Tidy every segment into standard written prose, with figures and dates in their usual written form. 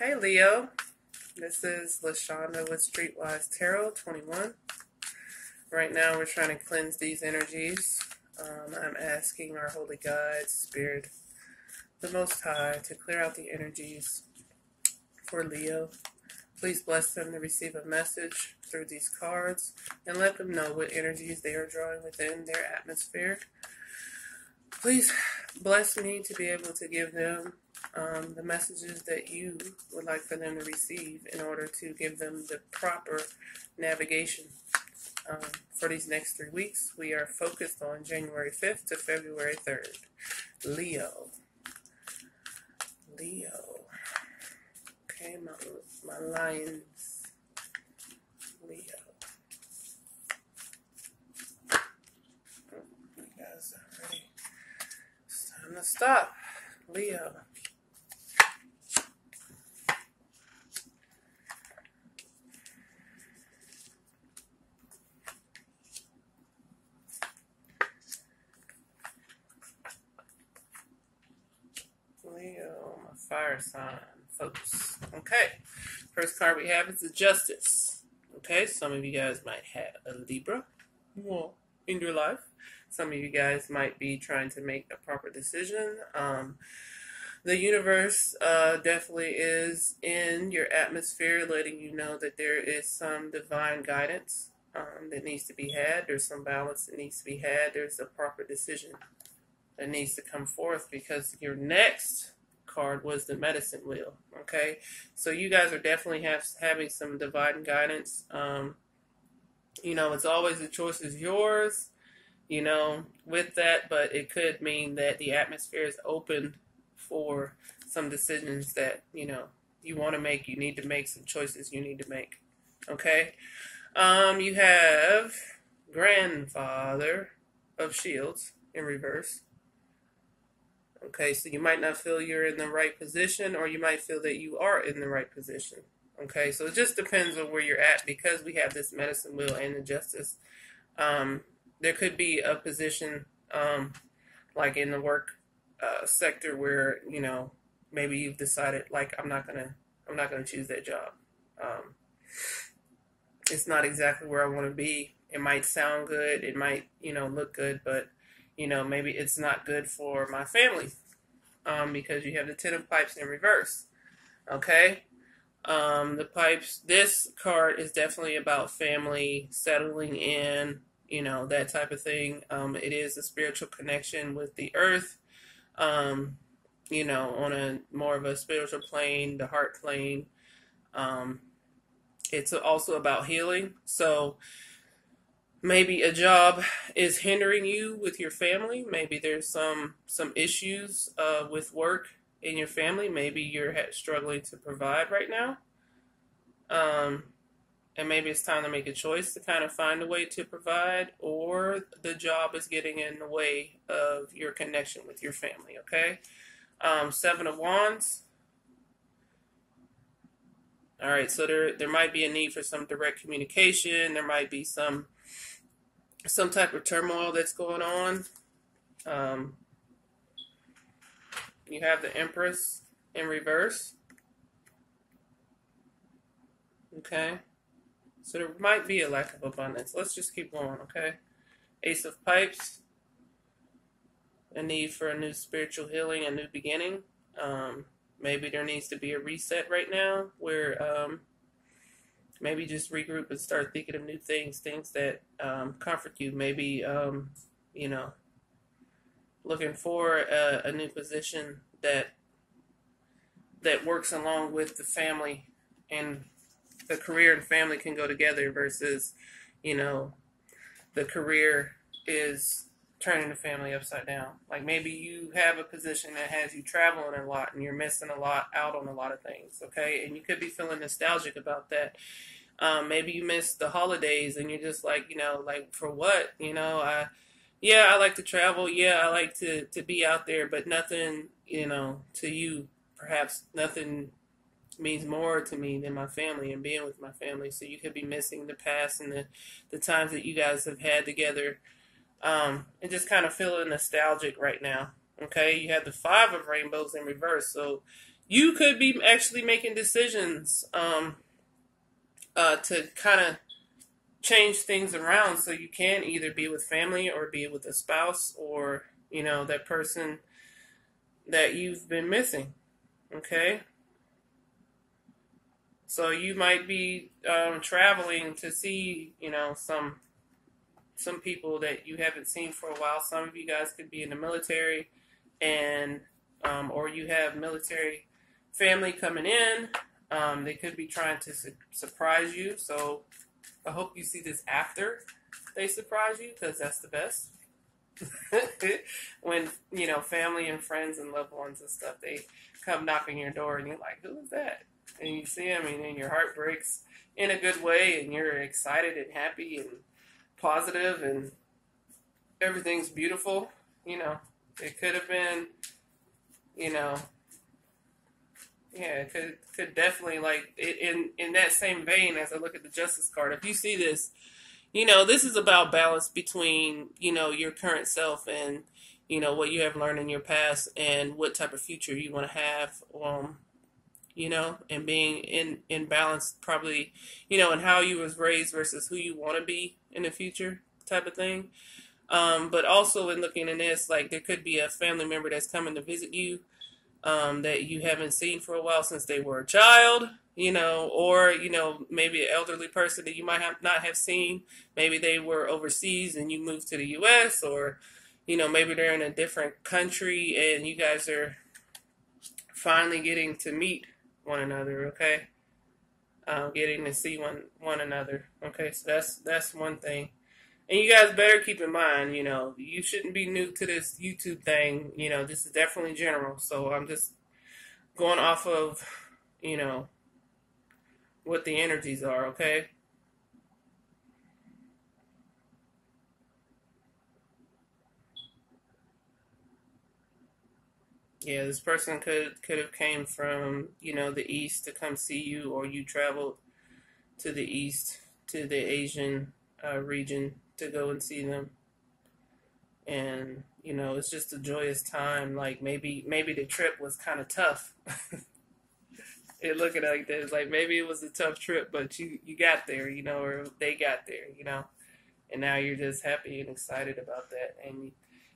Hey Leo, this is LaShonda with Streetwise Tarot 21. Right now we're trying to cleanse these energies. I'm asking our holy guides, Spirit, the Most High, to clear out the energies for Leo. Please bless them to receive a message through these cards and let them know what energies they are drawing within their atmosphere. Please bless me to be able to give them the messages that you would like for them to receive in order to give them the proper navigation. For these next 3 weeks, we are focused on January 5th to February 3rd. Leo. Okay, my lions. Leo. You guys are ready. It's time to stop. Leo. Leo, my fire sign. Focus. Okay. First card we have is the Justice. Okay, some of you guys might have a Libra in your life. Some of you guys might be trying to make a proper decision. The universe definitely is in your atmosphere, letting you know that there is some divine guidance that needs to be had. There's some balance that needs to be had. There's a proper decision that needs to come forth, because your next card was the Medicine Wheel. Okay, so you guys are definitely having some divine guidance. It's always the choice is yours, with that, but it could mean that the atmosphere is open for some decisions that, you want to make. You need to make some choices you need to make. Okay, you have Grandfather of Shields in reverse. Okay, so you might not feel you're in the right position, or you might feel that you are in the right position. Okay, so it just depends on where you're at, because we have this Medicine Wheel and the Justice. There could be a position, like in the work sector, where maybe you've decided, like, I'm not gonna choose that job. It's not exactly where I want to be. It might sound good, it might look good, but maybe it's not good for my family, because you have the Ten of Pipes in reverse. Okay, the pipes. This card is definitely about family, settling in, that type of thing. It is a spiritual connection with the earth, on a more of a spiritual plane, the heart plane. It's also about healing. So maybe a job is hindering you with your family. Maybe there's some issues with work in your family. Maybe you're struggling to provide right now. And maybe it's time to make a choice to kind of find a way to provide, or the job is getting in the way of your connection with your family. Okay, Seven of Wands. All right, so there might be a need for some direct communication. There might be some type of turmoil that's going on. You have the Empress in reverse. Okay, so there might be a lack of abundance. Let's just keep going. Okay, Ace of Pipes. A need for a new spiritual healing, a new beginning. Maybe there needs to be a reset right now, where maybe just regroup and start thinking of new things that comfort you. Maybe, looking for a new position that works along with the family, and the career and family can go together, versus, the career is turning the family upside down. Like, maybe you have a position that has you traveling a lot and you're missing a lot out on a lot of things. Okay, and you could be feeling nostalgic about that. Maybe you miss the holidays and you're just like, like, for what? I like to travel. Yeah, I like to be out there, but nothing, to you, perhaps nothing means more to me than my family and being with my family. So you could be missing the past and the times that you guys have had together, and just kind of feeling nostalgic right now. Okay, you have the Five of Rainbows in reverse, so you could be actually making decisions to kind of change things around so you can either be with family or be with a spouse or, that person that you've been missing. Okay? So you might be traveling to see, some people that you haven't seen for a while. Some of you guys could be in the military, and or you have military family coming in. They could be trying to surprise you. So I hope you see this after they surprise you, because that's the best. When, family and friends and loved ones and stuff, they come knocking your door and you're like, who is that? And you see them, and then your heart breaks in a good way, and you're excited and happy and positive, and everything's beautiful. It could have been, it could definitely, like, in that same vein, as I look at the Justice card, if you see this, this is about balance between, your current self and, what you have learned in your past and what type of future you want to have, and being in balance probably, and how you was raised versus who you want to be in the future type of thing. But also in looking in this, like, there could be a family member that's coming to visit you that you haven't seen for a while since they were a child, or, maybe an elderly person that you might not have seen. Maybe they were overseas and you moved to the U.S., or, maybe they're in a different country and you guys are finally getting to meet one another, okay? Getting to see one another, okay? So that's one thing. And you guys better keep in mind, you shouldn't be new to this YouTube thing. This is definitely general. So I'm just going off of, what the energies are, okay? Yeah, this person could have came from, the east to come see you, or you traveled to the east, to the Asian region to go and see them. And, it's just a joyous time. Like, maybe the trip was kind of tough. It looking like this, like maybe it was a tough trip, but you got there, or they got there, and now you're just happy and excited about that. And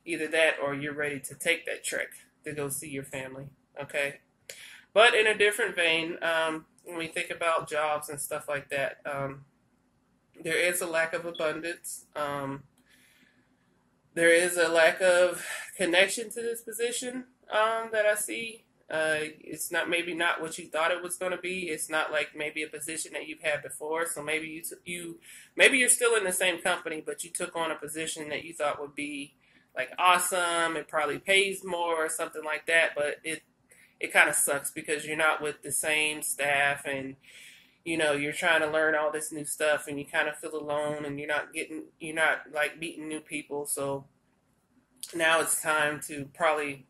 either that, or you're ready to take that trek to go see your family, okay? But in a different vein, when we think about jobs and stuff like that, there is a lack of abundance. There is a lack of connection to this position that I see. It's maybe not what you thought it was going to be. It's not like maybe a position that you've had before. So maybe maybe you're still in the same company, but you took on a position that you thought would be like awesome. It probably pays more or something like that, but it kind of sucks because you're not with the same staff, and you're trying to learn all this new stuff, and you kind of feel alone, and you're not like meeting new people. So now it's time to probably,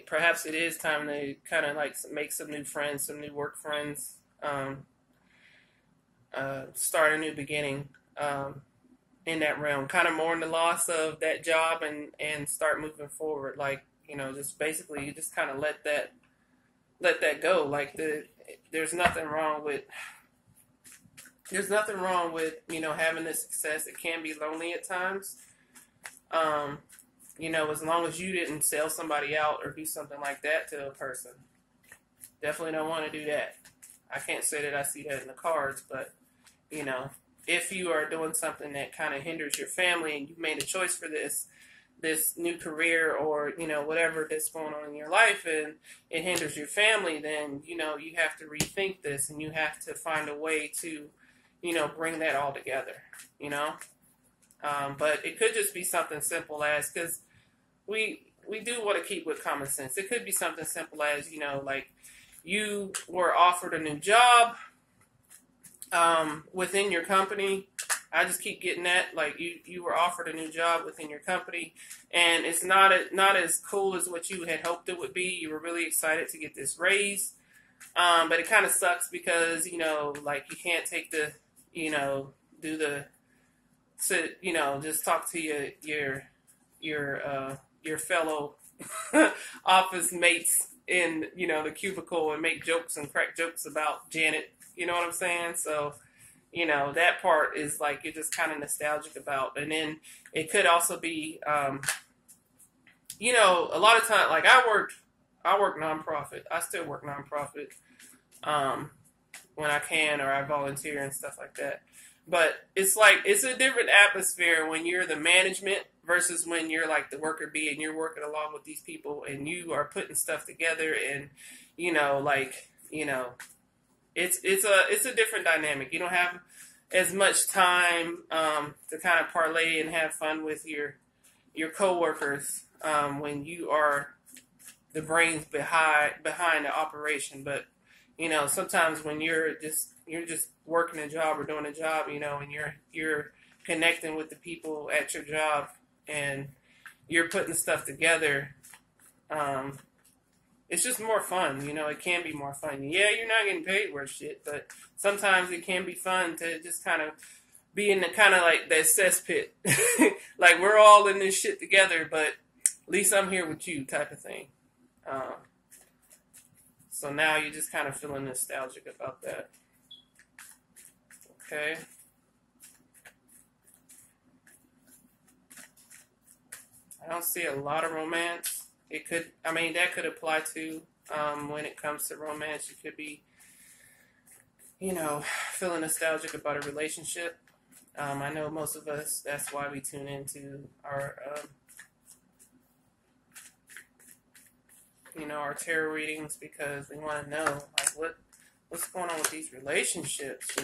perhaps it is time to kind of like make some new friends, some new work friends, start a new beginning in that realm, kind of mourn the loss of that job and start moving forward. Like, just basically you just kind of let that go. Like, there's nothing wrong with having this success. It can be lonely at times. As long as you didn't sell somebody out or do something like that to a person. Definitely don't want to do that. I can't say that I see that in the cards, but, if you are doing something that kind of hinders your family and you've made a choice for this new career, or, whatever that's going on in your life, and it hinders your family, then, you have to rethink this, and you have to find a way to, bring that all together, But it could just be something simple as, because we do want to keep with common sense. It could be something simple as, like you were offered a new job within your company. I just keep getting that. Like, you were offered a new job within your company, and it's not as cool as what you had hoped it would be. You were really excited to get this raise, but it kind of sucks because, like, you can't take the, just talk to your fellow office mates in, the cubicle and make jokes and crack jokes about Janet. You know what I'm saying? So, that part is like you're just kind of nostalgic about. And then it could also be, a lot of time, like I work nonprofit. I still work nonprofit when I can, or I volunteer and stuff like that. But it's like, it's a different atmosphere when you're the management versus when you're like the worker bee and you're working along with these people and you are putting stuff together and, it's a different dynamic. You don't have as much time to kind of parlay and have fun with your coworkers when you are the brains behind the operation. But sometimes when you're just working a job or doing a job, and you're connecting with the people at your job and you're putting stuff together, it's just more fun. It can be more fun. Yeah, you're not getting paid worth shit, but sometimes it can be fun to just kind of be in the kind of like that cesspit. Like we're all in this shit together, but at least I'm here with you type of thing. So now you're just kind of feeling nostalgic about that. Okay. I don't see a lot of romance. That could apply to when it comes to romance. You could be, feeling nostalgic about a relationship. I know most of us, that's why we tune into our our tarot readings, because we want to know like what's going on with these relationships,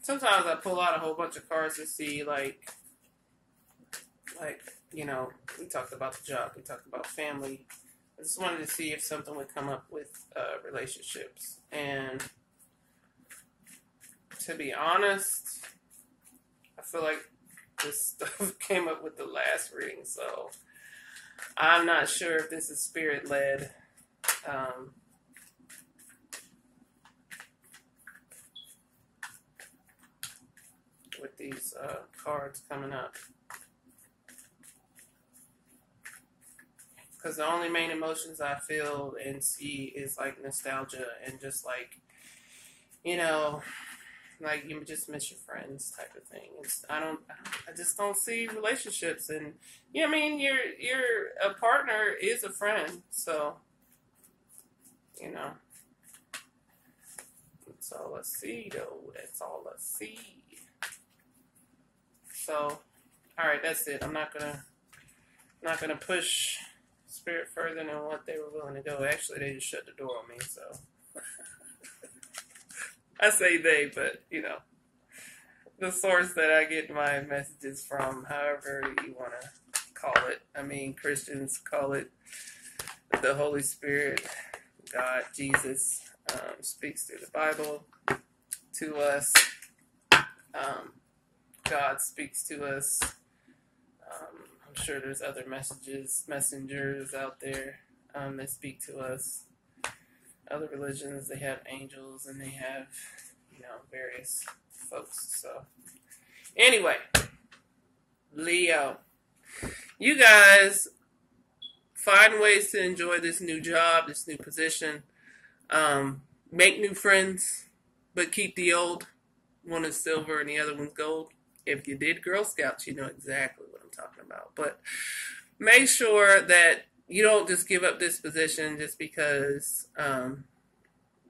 Sometimes I pull out a whole bunch of cards to see, like, we talked about the job, we talked about family. I just wanted to see if something would come up with relationships. And to be honest, I feel like this stuff came up with the last reading, so I'm not sure if this is spirit-led. With these cards coming up, because the only main emotions I feel and see is like nostalgia and just like like you just miss your friends type of thing. I just don't see relationships. And your a partner is a friend, so that's all I see though. That's all I see. So, all right, that's it. I'm not gonna push spirit further than what they were willing to go. Actually, they just shut the door on me. So I say they, but the source that I get my messages from, however you want to call it. Christians call it the Holy Spirit, God, Jesus, speaks through the Bible to us. God speaks to us. I'm sure there's other messengers out there that speak to us. Other religions, they have angels and they have, various folks. So, anyway, Leo, you guys find ways to enjoy this new job, this new position. Make new friends, but keep the old. One is silver and the other one's gold. If you did Girl Scouts, you know exactly what I'm talking about. But make sure that you don't just give up this position just because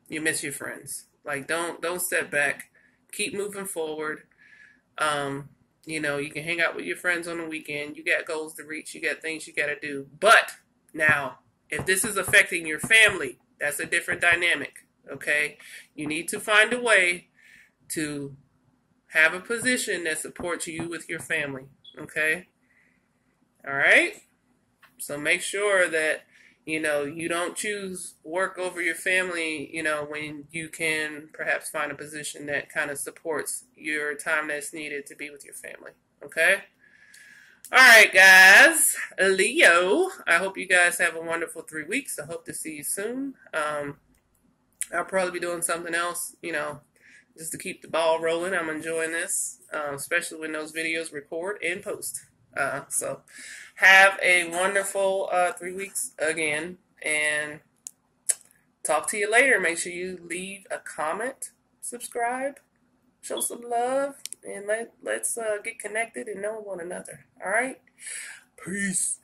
you miss your friends. Like, don't step back. Keep moving forward. You can hang out with your friends on the weekend. You got goals to reach. You got things you got to do. But now, if this is affecting your family, that's a different dynamic, okay? You need to find a way to have a position that supports you with your family, okay? All right? So make sure that You know, you don't choose work over your family, you know, when you can perhaps find a position that kind of supports your time that's needed to be with your family. Okay? All right, guys. Leo, I hope you guys have a wonderful 3 weeks. I hope to see you soon. I'll probably be doing something else, you know, just to keep the ball rolling. I'm enjoying this, especially when those videos record and post. So have a wonderful 3 weeks again, and talk to you later. Make sure you leave a comment, subscribe, show some love, and let's get connected and know one another. All right? Peace.